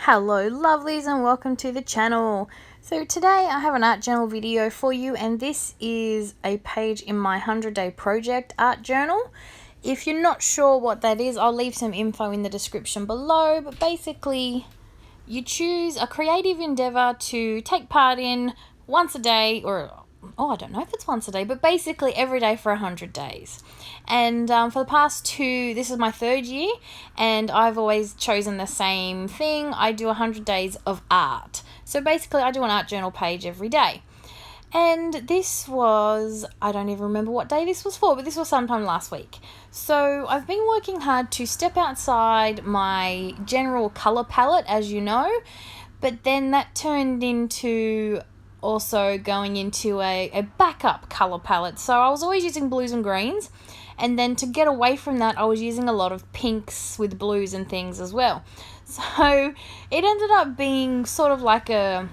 Hello lovelies and welcome to the channel. So today I have an art journal video for you, and this is a page in my 100-day project art journal. If you're not sure what that is, I'll leave some info in the description below, but basically you choose a creative endeavor to take part in once a day, or I don't know if it's once a day, but basically every day for 100 days. And for the past this is my third year, and I've always chosen the same thing. I do 100 days of art. So basically I do an art journal page every day. And this was, I don't even remember what day this was for, but this was sometime last week. So I've been working hard to step outside my general colour palette, as you know, but then that turned into also going into a backup colour palette. So I was always using blues and greens, and then to get away from that I was using a lot of pinks with blues and things as well. So it ended up being sort of like a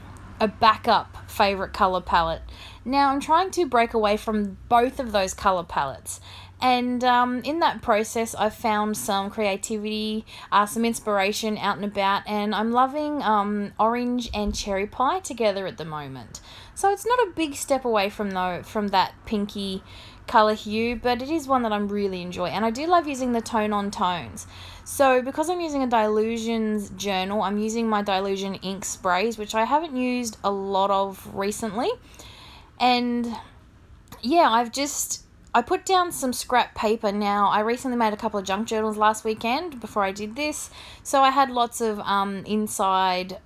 backup favourite colour palette. Now I'm trying to break away from both of those colour palettes, and in that process I've found some creativity, some inspiration out and about, and I'm loving orange and cherry pie together at the moment. So it's not a big step away from that pinky colour hue, but it is one that I'm really enjoying, and I do love using the tone on tones. So because I'm using a Dylusions journal, I'm using my Dylusion ink sprays, which I haven't used a lot of recently. And yeah, I put down some scrap paper. Now, I recently made a couple of junk journals last weekend before I did this, so I had lots of inside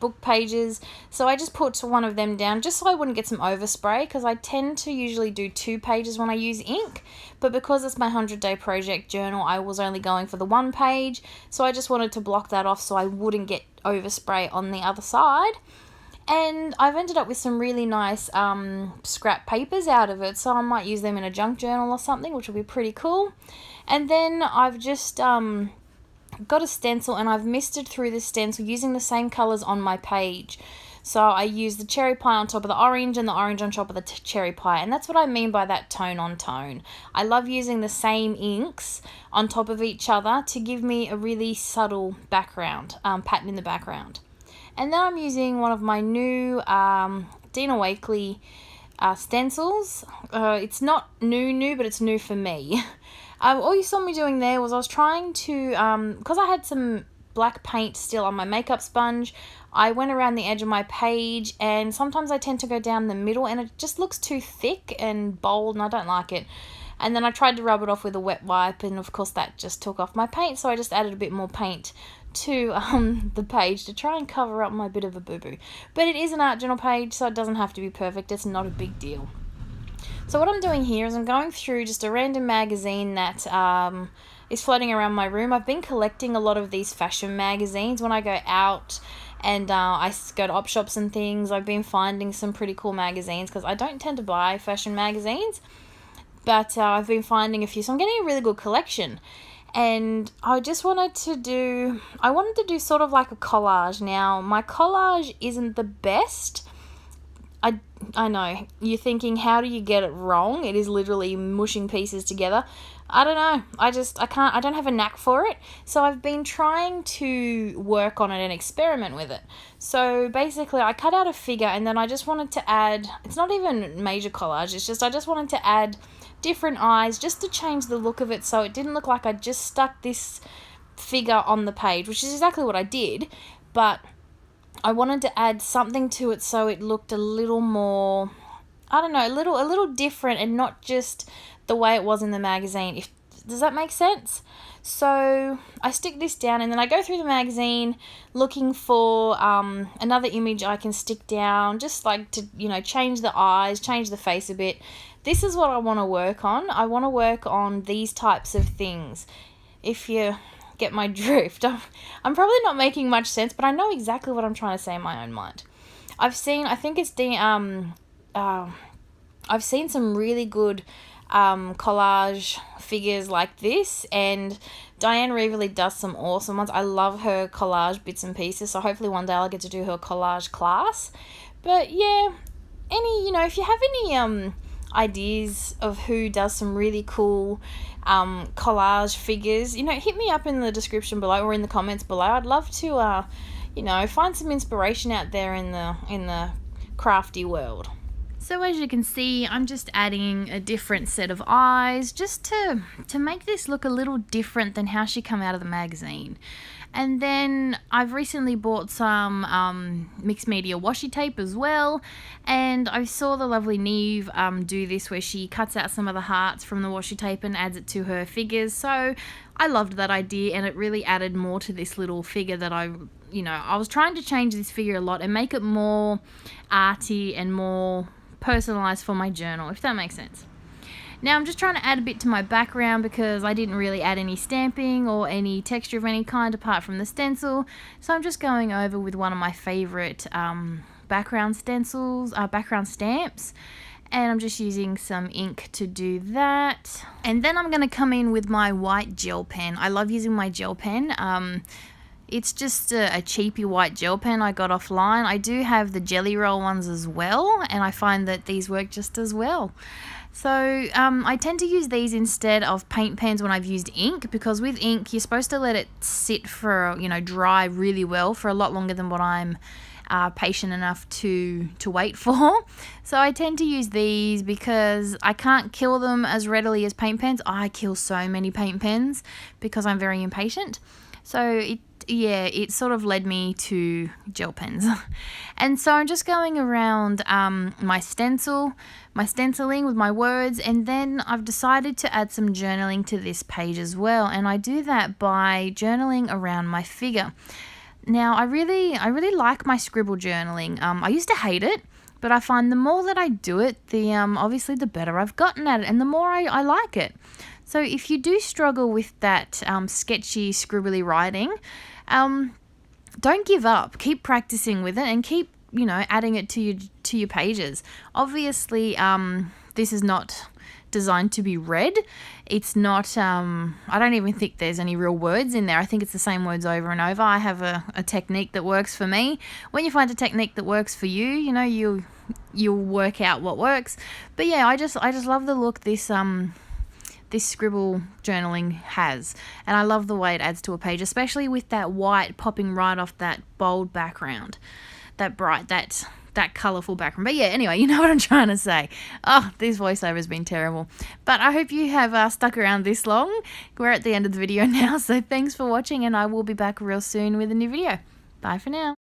book pages, so I just put one of them down just so I wouldn't get some overspray, because I tend to usually do 2 pages when I use ink, but because it's my 100-day project journal, I was only going for the 1 page, so I just wanted to block that off so I wouldn't get overspray on the other side. And I've ended up with some really nice scrap papers out of it, so I might use them in a junk journal or something, which will be pretty cool. And then I've just got a stencil, and I've misted through the stencil using the same colours on my page. So I use the cherry pie on top of the orange and the orange on top of the cherry pie, and that's what I mean by that tone on tone. I love using the same inks on top of each other to give me a really subtle background, pattern in the background. And then I'm using one of my new Dina Wakley stencils. It's not new, but it's new for me. All you saw me doing there was I was trying to, because I had some black paint still on my makeup sponge, I went around the edge of my page, and sometimes I tend to go down the middle and it just looks too thick and bold, and I don't like it. And then I tried to rub it off with a wet wipe, and of course that just took off my paint, so I just added a bit more paint to the page to try and cover up my bit of a boo-boo. But it is an art journal page, so it doesn't have to be perfect. It's not a big deal. So what I'm doing here is I'm going through just a random magazine that is floating around my room. I've been collecting a lot of these fashion magazines when I go out, and I go to op shops and things. I've been finding some pretty cool magazines because I don't tend to buy fashion magazines, but I've been finding a few, so I'm getting a really good collection. And I just wanted to do sort of like a collage. Now, my collage isn't the best. I know, you're thinking, how do you get it wrong? It is literally mushing pieces together. I don't know, I don't have a knack for it. So I've been trying to work on it and experiment with it. So basically I cut out a figure, and then I just wanted to add, it's not even major collage, it's just I just wanted to add different eyes just to change the look of it, so it didn't look like I just stuck this figure on the page, which is exactly what I did, but I wanted to add something to it so it looked a little more, I don't know, a little different, and not just the way it was in the magazine. Does that make sense? So I stick this down, and then I go through the magazine looking for another image I can stick down, just like to, change the eyes, change the face a bit. This is what I want to work on. I want to work on these types of things. If you get my drift, I'm probably not making much sense, but I know exactly what I'm trying to say in my own mind. I've seen some really good collage figures like this, and Diane Reevely does some awesome ones. I love her collage bits and pieces, so hopefully one day I'll get to do her collage class. But yeah, if you have any ideas of who does some really cool collage figures, hit me up in the description below or in the comments below. I'd love to you know, find some inspiration out there in the crafty world. So as you can see, I'm just adding a different set of eyes just to make this look a little different than how she come out of the magazine. And then I've recently bought some mixed media washi tape as well, and I saw the lovely Neve do this where she cuts out some of the hearts from the washi tape and adds it to her figures. So I loved that idea, and it really added more to this little figure that I was trying to change this figure a lot and make it more arty and more personalized for my journal, if that makes sense. Now I'm just trying to add a bit to my background because I didn't really add any stamping or any texture of any kind apart from the stencil. So I'm just going over with one of my favorite background stamps, and I'm just using some ink to do that. And then I'm going to come in with my white gel pen. I love using my gel pen. It's just a cheapy white gel pen I got offline. I do have the Jelly Roll ones as well, and I find that these work just as well. So I tend to use these instead of paint pens when I've used ink, because with ink you're supposed to let it sit for, dry really well for a lot longer than what I'm patient enough to wait for. So I tend to use these because I can't kill them as readily as paint pens. I kill so many paint pens because I'm very impatient. So it sort of led me to gel pens. And so I'm just going around my stenciling with my words, and then I've decided to add some journaling to this page as well, and I do that by journaling around my figure. Now I really like my scribble journaling. I used to hate it, but I find the more that I do it, the obviously the better I've gotten at it, and the more I like it. So if you do struggle with that sketchy, scribbly writing, don't give up. Keep practicing with it and keep, adding it to your pages. Obviously, this is not designed to be read. It's not, I don't even think there's any real words in there. I think it's the same words over and over. I have a technique that works for me. When you find a technique that works for you, you'll work out what works. But yeah, I just love the look this scribble journaling has, and I love the way it adds to a page, especially with that white popping right off that bold background, that bright, that colourful background. But yeah, anyway, you know what I'm trying to say. Oh, this voiceover has been terrible, but I hope you have stuck around this long. We're at the end of the video now, so thanks for watching, and I will be back real soon with a new video. Bye for now.